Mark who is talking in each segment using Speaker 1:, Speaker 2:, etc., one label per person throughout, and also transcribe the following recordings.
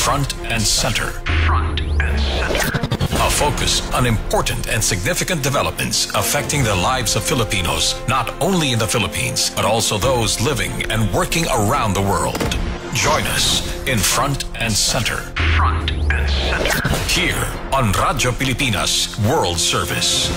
Speaker 1: Front and Center. Front and Center. A focus on important and significant developments affecting the lives of Filipinos, not only in the Philippines, but also those living and working around the world. Join us in Front and Center. Front and Center. Here on Radyo Pilipinas World Service.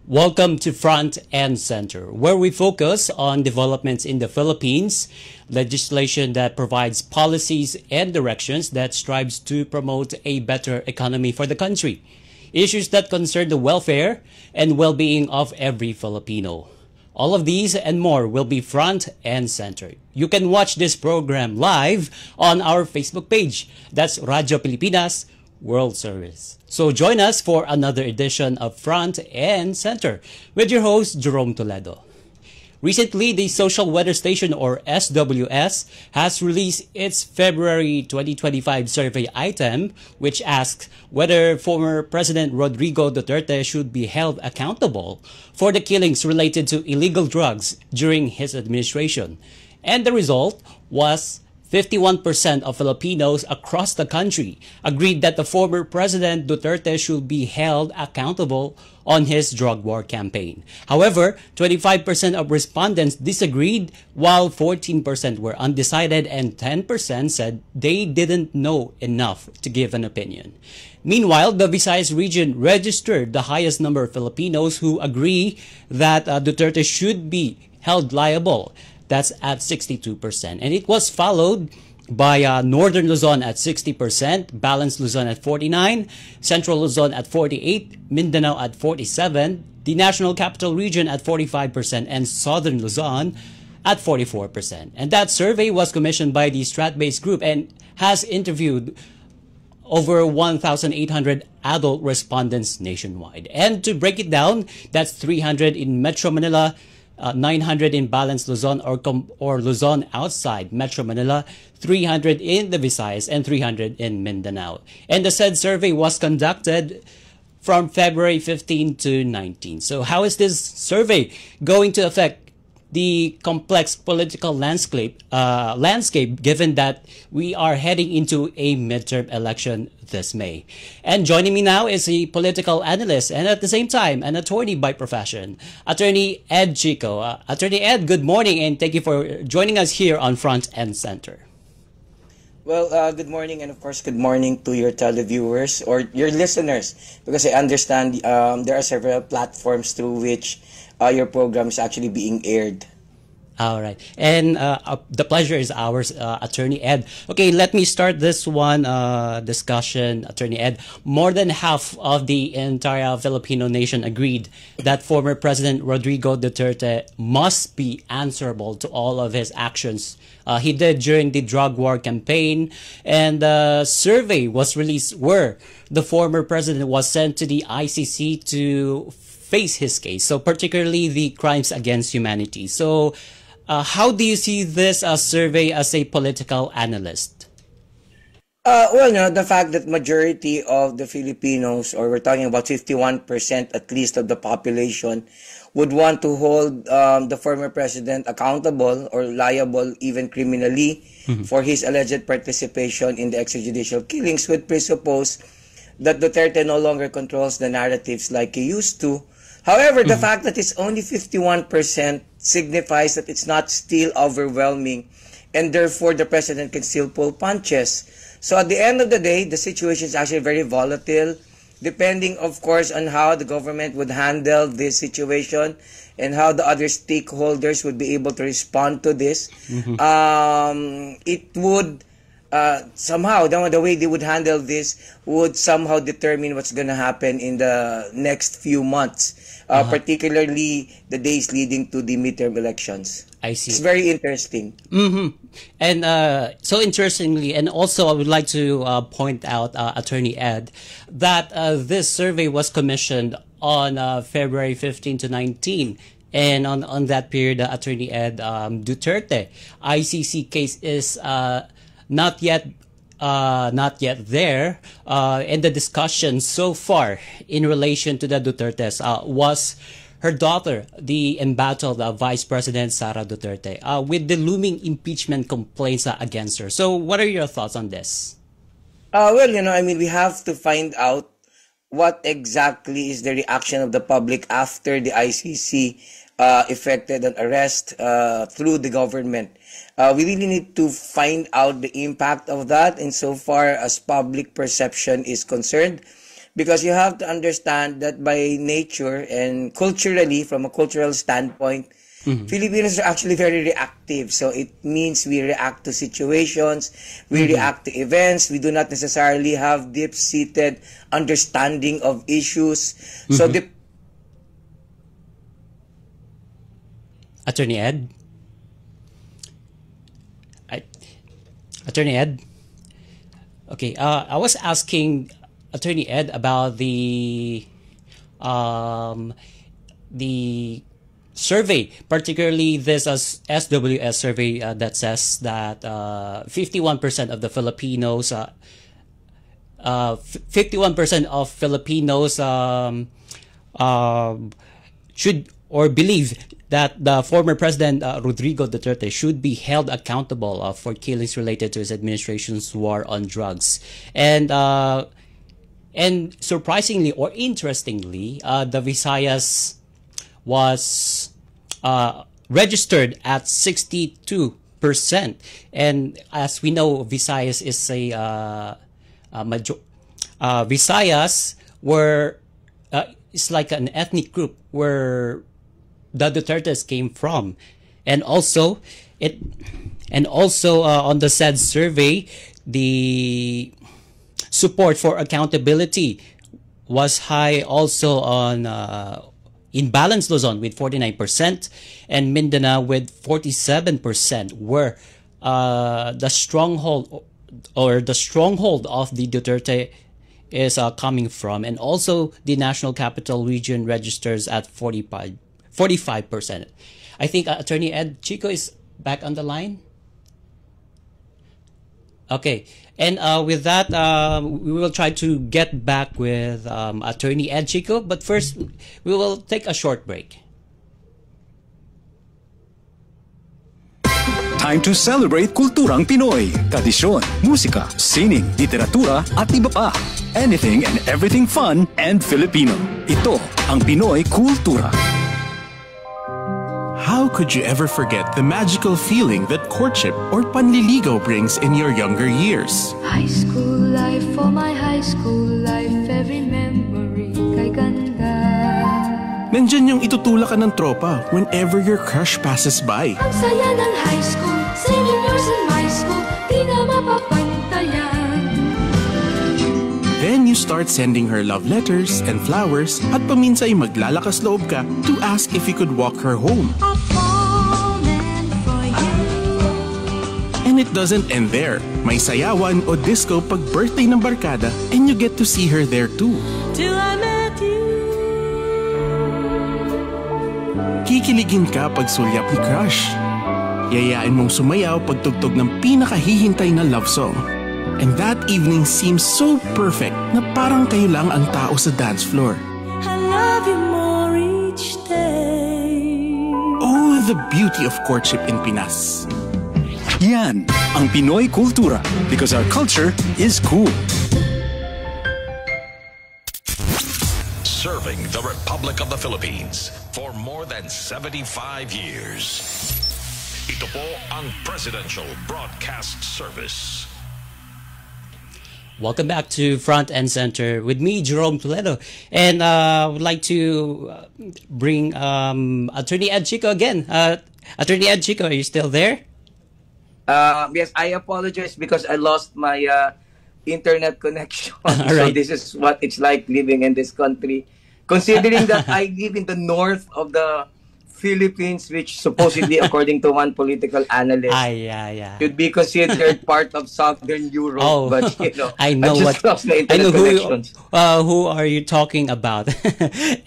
Speaker 2: Welcome to Front and Center, where we focus on developments in the Philippines, legislation that provides policies and directions that strives to promote a better economy for the country, issues that concern the welfare and well-being of every Filipino. All of these and more will be Front and Center. You can watch this program live on our Facebook page. That's Radyo Pilipinas World Service. So join us for another edition of Front and Center with your host, Jerome Toledo. Recently, the Social Weather Station, or SWS, has released its February 2025 survey item, which asks whether former President Rodrigo Duterte should be held accountable for the killings related to illegal drugs during his administration. And the result was 51% of Filipinos across the country agreed that the former President Duterte should be held accountable on his drug war campaign. However, 25% of respondents disagreed, while 14% were undecided and 10% said they didn't know enough to give an opinion. Meanwhile, the Visayas region registered the highest number of Filipinos who agree that Duterte should be held liable. That's at 62%. And it was followed by Northern Luzon at 60%, Balanced Luzon at 49%, Central Luzon at 48%, Mindanao at 47%, the National Capital Region at 45%, and Southern Luzon at 44%. And that survey was commissioned by the Strat-based group and has interviewed over 1,800 adult respondents nationwide. And to break it down, that's 300 in Metro Manila, 900 in Balanced Luzon or Luzon outside Metro Manila, 300 in the Visayas, and 300 in Mindanao. And the said survey was conducted from February 15 to 19. So how is this survey going to affect the complex political landscape given that we are heading into a midterm election this May? And joining me now is a political analyst and at the same time an attorney by profession, Attorney Ed Chico. Attorney Ed, good morning and thank you for joining us here on Front and Center.
Speaker 3: Well, good morning, and of course, good morning to your televiewers or your listeners, because I understand there are several platforms through which your program is actually being aired.
Speaker 2: All right. And the pleasure is ours, Attorney Ed. Okay, let me start this one discussion, Attorney Ed. More than half of the entire Filipino nation agreed that former President Rodrigo Duterte must be answerable to all of his actions he did during the drug war campaign. And a survey was released where the former president was sent to the ICC to face his case, so particularly the crimes against humanity. So how do you see this survey as a political analyst?
Speaker 3: Well, the fact that majority of the Filipinos, or we're talking about 51% at least of the population, would want to hold the former president accountable or liable even criminally for his alleged participation in the extrajudicial killings would presuppose that Duterte no longer controls the narratives like he used to. However, the fact that it's only 51% signifies that it's not still overwhelming, and therefore the president can still pull punches. So at the end of the day, the situation is actually very volatile, depending, of course, on how the government would handle this situation and how the other stakeholders would be able to respond to this. It would somehow, the way they would handle this would somehow determine what's going to happen in the next few months. Particularly the days leading to the midterm elections.
Speaker 2: I see.
Speaker 3: It's very interesting.
Speaker 2: And so interestingly, and also I would like to point out, Attorney Ed, that this survey was commissioned on February 15 to 19. And on that period, Attorney Ed, Duterte ICC case is not yet there, and the discussion so far in relation to the Dutertes was her daughter, the embattled Vice President Sara Duterte, with the looming impeachment complaints against her. So, what are your thoughts on this?
Speaker 3: Well, I mean, we have to find out what exactly is the reaction of the public after the ICC effected an arrest through the government. We really need to find out the impact of that insofar as public perception is concerned, because you have to understand that by nature and culturally, from a cultural standpoint, Filipinos are actually very reactive. So it means we react to situations, we react to events. We do not necessarily have deep-seated understanding of issues. So the
Speaker 2: Attorney Ed? Attorney Ed? Okay, I was asking Attorney Ed about the survey, particularly this SWS survey that says that 51% of the Filipinos, 51% of Filipinos should or believe that the former President Rodrigo Duterte should be held accountable for killings related to his administration's war on drugs. And surprisingly or interestingly, the Visayas was registered at 62%. And as we know, Visayas is Visayas were it's like an ethnic group where the Dutertes came from, and also on the said survey, the support for accountability was high also on in Balance Luzon with 49% and Mindanao with 47%, where the stronghold of the Duterte is coming from, and also the National Capital Region registers at 45%. I think Attorney Ed Chico is back on the line. Okay, and with that, we will try to get back with Attorney Ed Chico, but first, we will take a short break.
Speaker 4: Time to celebrate kulturang Pinoy, tradisyon, musika, sining, literatura at iba pa. Anything and everything fun and Filipino. Ito ang Pinoy Kultura.
Speaker 5: How could you ever forget the magical feeling that courtship or panliligaw brings in your younger years?
Speaker 6: High school life, for my high school life, every memory kay ganda.
Speaker 5: Nandyan yung itutulak ka ng tropa whenever your crush passes by.
Speaker 6: Ang saya ng high school, seniors in my school, di na mapapantayan.
Speaker 5: Then you start sending her love letters and flowers at paminsay maglalakas loob ka to ask if you could walk her home.
Speaker 6: I've fallen for you.
Speaker 5: And it doesn't end there. May sayawan o disco pag birthday ng barkada and you get to see her there too.
Speaker 6: Till I met you.
Speaker 5: Kikiligin ka pag sulyap ni crush. Yayain mong sumayaw pag tugtog ng pinakahihintay na love song. And that evening seems so perfect na parang kayo lang ang tao sa dance floor.
Speaker 6: I love you more each day.
Speaker 5: Oh, the beauty of courtship in Pinas.
Speaker 4: Yan ang Pinoy Kultura, because our culture is cool.
Speaker 1: Serving the Republic of the Philippines for more than 75 years. Ito po ang Presidential Broadcast Service.
Speaker 2: Welcome back to Front and Center with me, Jerome Toledo. And I would like to bring Attorney Ed Chico again. Attorney Ed Chico, are you still there?
Speaker 3: Yes, I apologize because I lost my internet connection.
Speaker 2: All
Speaker 3: So
Speaker 2: right.
Speaker 3: this is what it's like living in this country. Considering that I live in the north of the Philippines, which supposedly, according to one political analyst,
Speaker 2: Yeah.
Speaker 3: should be considered part of Southern Europe.
Speaker 2: Oh,
Speaker 3: But,
Speaker 2: I know
Speaker 3: just lost my
Speaker 2: I know
Speaker 3: internet connections.
Speaker 2: who are you talking about?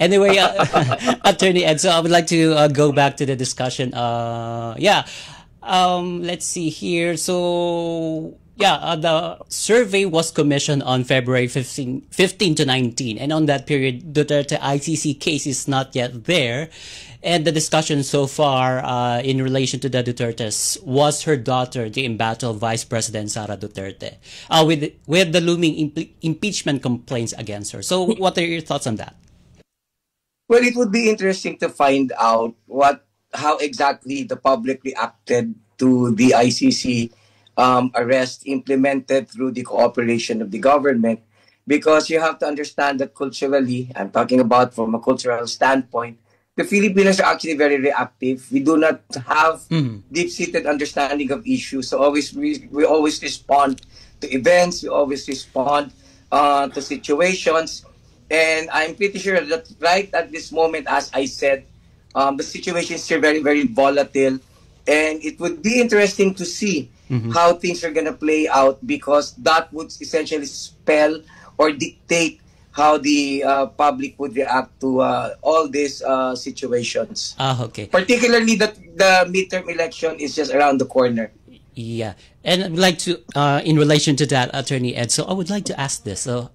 Speaker 2: Anyway, Attorney Ed, so I would like to go back to the discussion. Let's see here. So Yeah, the survey was commissioned on February 15 to 19. And on that period, Duterte ICC case is not yet there. And the discussion so far in relation to the Dutertes was her daughter, the embattled Vice President Sara Duterte, with the looming impeachment complaints against her. So what are your thoughts on that?
Speaker 3: Well, it would be interesting to find out how exactly the public reacted to the ICC arrest implemented through the cooperation of the government, because you have to understand that culturally, I'm talking about from a cultural standpoint, the Filipinos are actually very reactive. We do not have deep-seated understanding of issues, so we always respond to events, we always respond to situations, and I'm pretty sure that right at this moment, as I said, the situation is still very, very volatile, and it would be interesting to see how things are going to play out, because that would essentially spell or dictate how the public would react to all these situations.
Speaker 2: Okay.
Speaker 3: Particularly that the midterm election is just around the corner.
Speaker 2: Yeah, and I'd like to, in relation to that, Attorney Ed, so I would like to ask this. So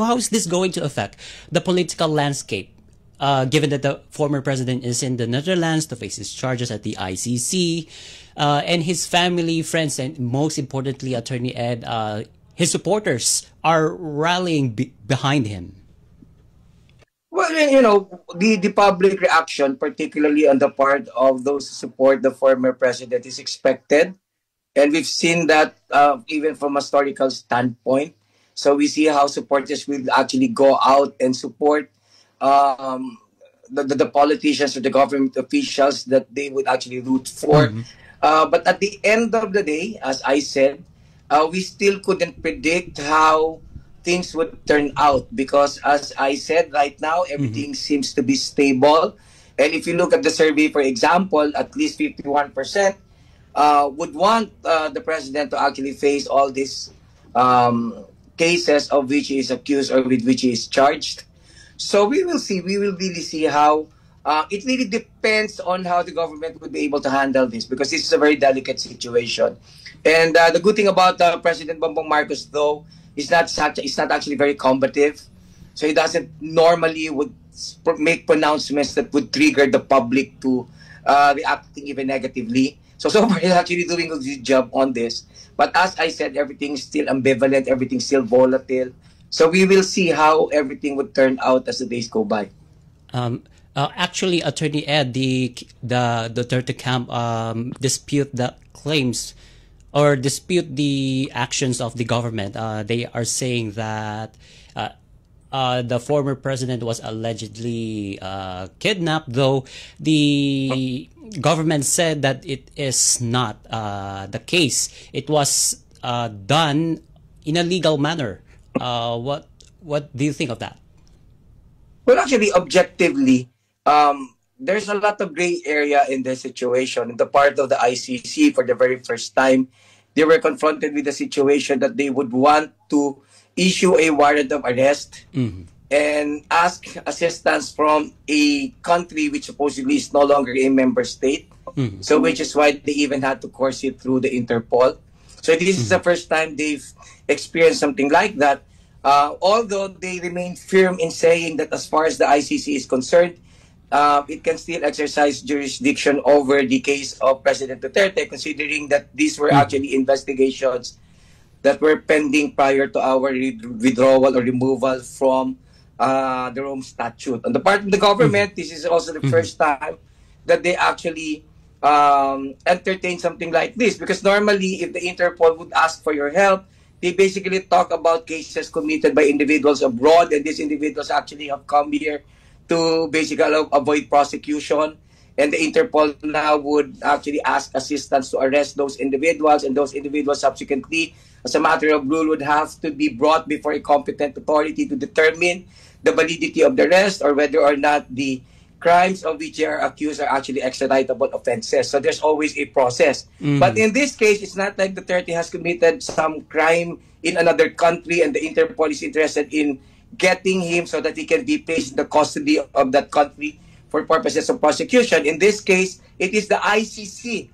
Speaker 2: how is this going to affect the political landscape, given that the former president is in the Netherlands to face his charges at the ICC, and his family, friends, and most importantly, Attorney Ed, his supporters are rallying behind him?
Speaker 3: Well, the public reaction, particularly on the part of those who support the former president, is expected. And we've seen that even from a historical standpoint. So we see how supporters will actually go out and support the politicians or the government officials that they would actually root for. But at the end of the day, as I said, we still couldn't predict how things would turn out, because as I said, right now, everything seems to be stable. And if you look at the survey, for example, at least 51% would want the president to actually face all these cases of which he is accused or with which he is charged. So we will see. We will really see how it really depends on how the government would be able to handle this, because this is a very delicate situation. And the good thing about President Bongbong Marcos, though, is not actually very combative. So he doesn't normally would make pronouncements that would trigger the public to reacting even negatively. So far, he's actually doing a good job on this. But as I said, everything's still ambivalent, everything's still volatile. So we will see how everything would turn out as the days go by.
Speaker 2: Actually, Attorney Ed, the Duterte camp dispute the claims or dispute the actions of the government. They are saying that the former president was allegedly kidnapped, though the government said that it is not the case. It was done in a legal manner. What do you think of that?
Speaker 3: Well, actually, objectively, there's a lot of gray area in this situation. In the part of the ICC, for the very first time, they were confronted with the situation that they would want to issue a warrant of arrest and ask assistance from a country which supposedly is no longer a member state. So which is why they even had to course it through the Interpol. So this is the first time they've experienced something like that. Although they remain firm in saying that as far as the ICC is concerned, it can still exercise jurisdiction over the case of President Duterte, considering that these were actually investigations that were pending prior to our withdrawal or removal from the Rome Statute. On the part of the government, this is also the first time that they actually entertain something like this, because normally if the Interpol would ask for your help, they basically talk about cases committed by individuals abroad, and these individuals actually have come here to basically avoid prosecution, and the Interpol now would actually ask assistance to arrest those individuals, and those individuals subsequently, as a matter of rule, would have to be brought before a competent authority to determine the validity of the arrest or whether or not the crimes of which they are accused are actually extraditable offenses. So there's always a process. But in this case, it's not like Duterte has committed some crime in another country and the Interpol is interested in getting him so that he can be placed in the custody of that country for purposes of prosecution. In this case, it is the ICC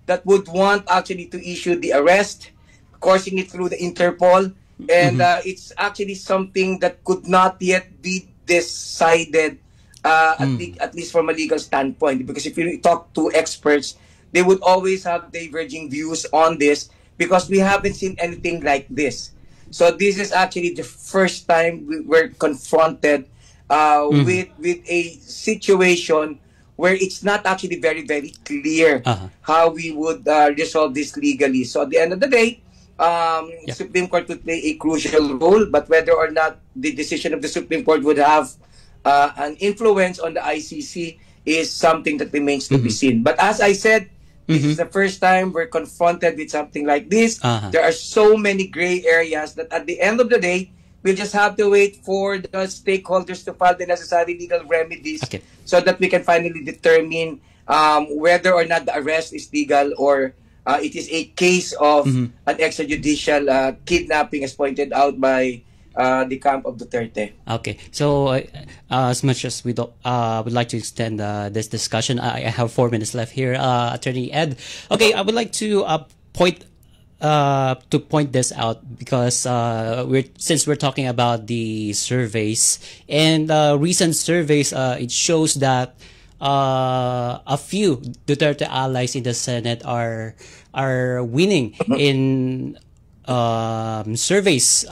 Speaker 3: that would want actually to issue the arrest coursing it through the Interpol, and it's actually something that could not yet be decided, at least from a legal standpoint. Because if you talk to experts, they would always have diverging views on this because we haven't seen anything like this. So this is actually the first time we were confronted with a situation where it's not actually very, very clear how we would resolve this legally. So at the end of the day, Supreme Court would play a crucial role, but whether or not the decision of the Supreme Court would have an influence on the ICC is something that remains to be seen. But as I said, this is the first time we're confronted with something like this. There are so many gray areas that at the end of the day, we'll just have to wait for the stakeholders to file the necessary legal remedies so that we can finally determine whether or not the arrest is legal or it is a case of an extrajudicial kidnapping, as pointed out by the camp of Duterte.
Speaker 2: Okay, so as much as we don't would like to extend this discussion, I have 4 minutes left here, Attorney Ed. Okay, I would like to point this out because since we're talking about the surveys and recent surveys, it shows that a few Duterte allies in the Senate are winning in surveys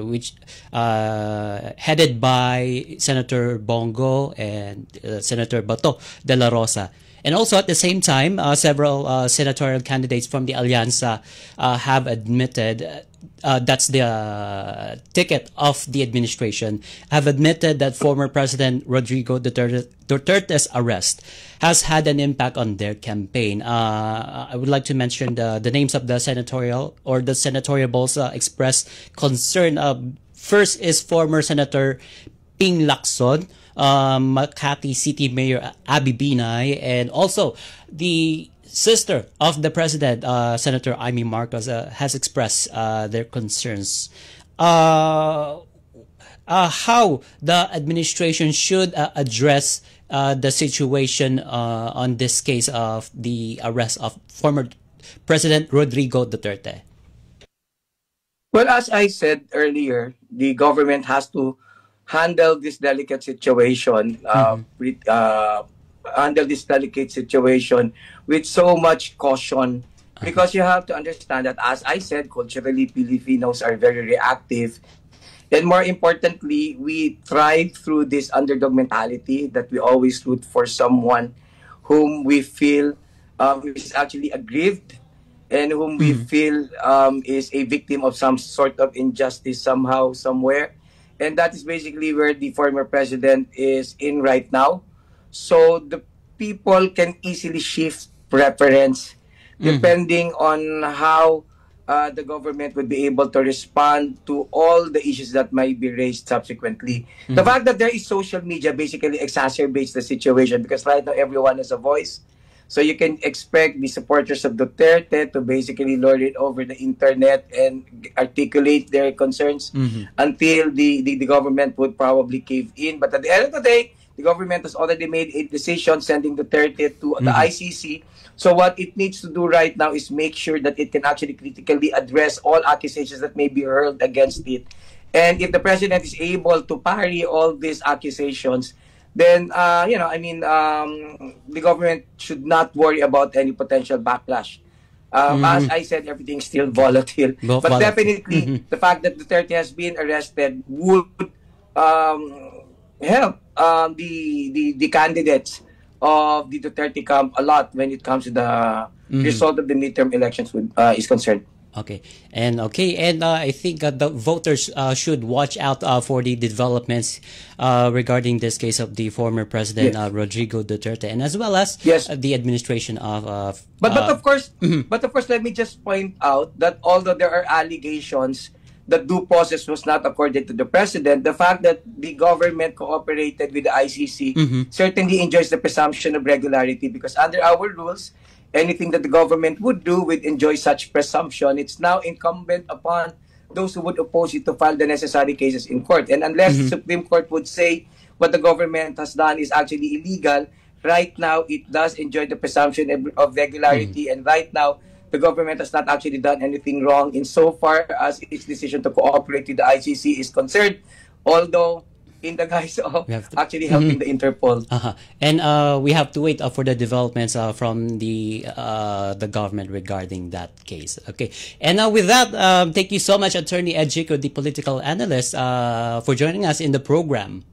Speaker 2: which headed by Senator Bongo and Senator Bato de la Rosa. And also at the same time, several senatorial candidates from the Alianza have admitted, that's the ticket of the administration, have admitted that former President Rodrigo Duterte's arrest has had an impact on their campaign. I would like to mention the names of the senatorial or the senatorials expressed concern. First is former Senator Ping Lacson, Makati City Mayor Abby Binay, and also the sister of the president, Senator Amy Marcos, has expressed their concerns. How the administration should address the situation on this case of the arrest of former President Rodrigo Duterte?
Speaker 3: Well, as I said earlier, the government has to handle this delicate situation, with so much caution, because you have to understand that, as I said, culturally Filipinos are very reactive, and more importantly, we thrive through this underdog mentality that we always root for someone whom we feel is actually aggrieved and whom we feel is a victim of some sort of injustice somehow, somewhere. And that is basically where the former president is in right now. So the people can easily shift preference depending on how the government would be able to respond to all the issues that might be raised subsequently. The fact that there is social media basically exacerbates the situation, because right now everyone has a voice. So you can expect the supporters of Duterte to basically lord it over the internet and articulate their concerns until the government would probably cave in. But at the end of the day, the government has already made a decision sending Duterte to the ICC. So what it needs to do right now is make sure that it can actually critically address all accusations that may be hurled against it. And if the president is able to parry all these accusations, then, the government should not worry about any potential backlash. As I said, everything's still volatile. But definitely, the fact that Duterte has been arrested would help the candidates of the Duterte camp a lot when it comes to the result of the midterm elections is concerned.
Speaker 2: Okay, and I think the voters should watch out for the developments regarding this case of the former president Rodrigo Duterte, and as well as the administration of. But
Speaker 3: of course, let me just point out that although there are allegations that due process was not accorded to the president, the fact that the government cooperated with the ICC certainly enjoys the presumption of regularity, because under our rules, anything that the government would do would enjoy such presumption. It's now incumbent upon those who would oppose it to file the necessary cases in court. And unless the Supreme Court would say what the government has done is actually illegal, right now it does enjoy the presumption of regularity. And right now, the government has not actually done anything wrong insofar as its decision to cooperate with the ICC is concerned, although in the guise of actually helping the Interpol.
Speaker 2: And we have to wait for the developments from the government regarding that case. Okay. And with that, thank you so much, Attorney Ed Chico, the political analyst, for joining us in the program.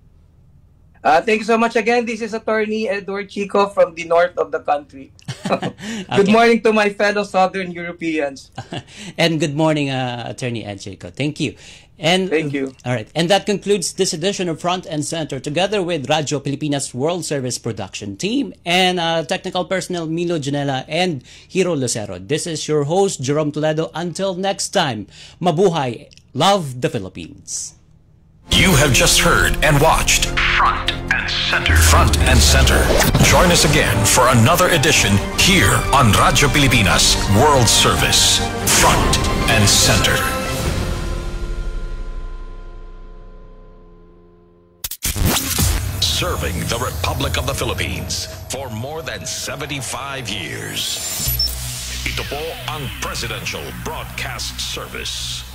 Speaker 3: Thank you so much again. This is Attorney Edward Chico from the north of the country. Good morning to my fellow Southern Europeans.
Speaker 2: And good morning, Attorney Ed Chico. Thank you. And
Speaker 3: thank you.
Speaker 2: All right. And that concludes this edition of Front and Center, together with Radyo Pilipinas World Service production team and technical personnel Milo Janela and Hiro Lucero. This is your host, Jerome Toledo. Until next time, mabuhay. Love the Philippines.
Speaker 1: You have just heard and watched Front and Center. Front and Center. Join us again for another edition here on Radyo Pilipinas World Service. Front and Center. Serving the Republic of the Philippines for more than 75 years. Ito po ang Presidential Broadcast Service.